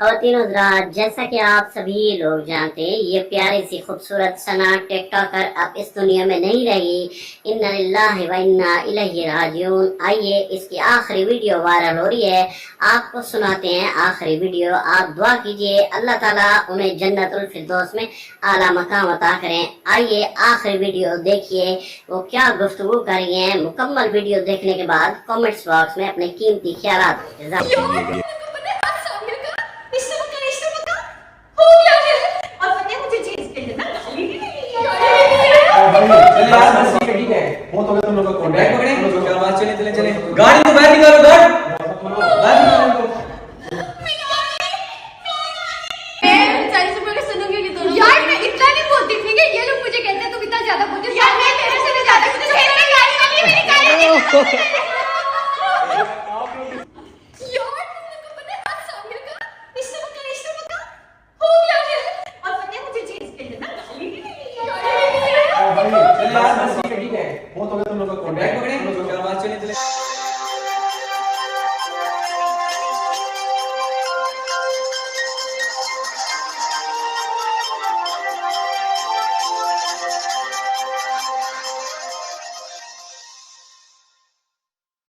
ख़वातीन हज़रात, जैसा कि आप सभी लोग जानते हैं, ये प्यारी सी खूबसूरत सना टिकटॉकर अब इस दुनिया में नहीं रही। इन्ना लिल्लाहि व इन्ना इलैहि राजिऊन। आइए इसकी आखिरी वीडियो वायरल हो रही है, आपको सुनाते हैं आखिरी वीडियो। आप दुआ कीजिए अल्लाह ताला उन्हें जन्नतुल फिरदौस में आला मकाम अता करें। आइए आखिरी वीडियो देखिए, वो क्या गुफ्तगू कर रही हैं। मुकम्मल वीडियो देखने के बाद कमेंट्स बॉक्स में अपने कीमती ख्यालात ठीक है, बहुत हो गया तुम लोग का कॉन्टैक्ट पकड़े। क्या बात, चले चले चले, गाड़ी को बाहर निकालो, गाड़ी बाहर निकालो। यार मैं इतना नहीं बोलती थी कि ये लोग मुझे कहते हैं तुम इतना ज्यादा बोलती हो। यार मैं तेरे से भी ज्यादा कुछ खेलने गाड़ी वाली है, मेरी गाड़ी नहीं। यार तुम लोग को पता है आज सामने का रिश्ता पक्का हो गया है। और पता है मुझे चेंज कर देना, गाली भी नहीं। चल यार, ठीक है, बहुत हो गया तुम लोग का कॉन्टैक्ट पकड़े। क्या बात, चले चले।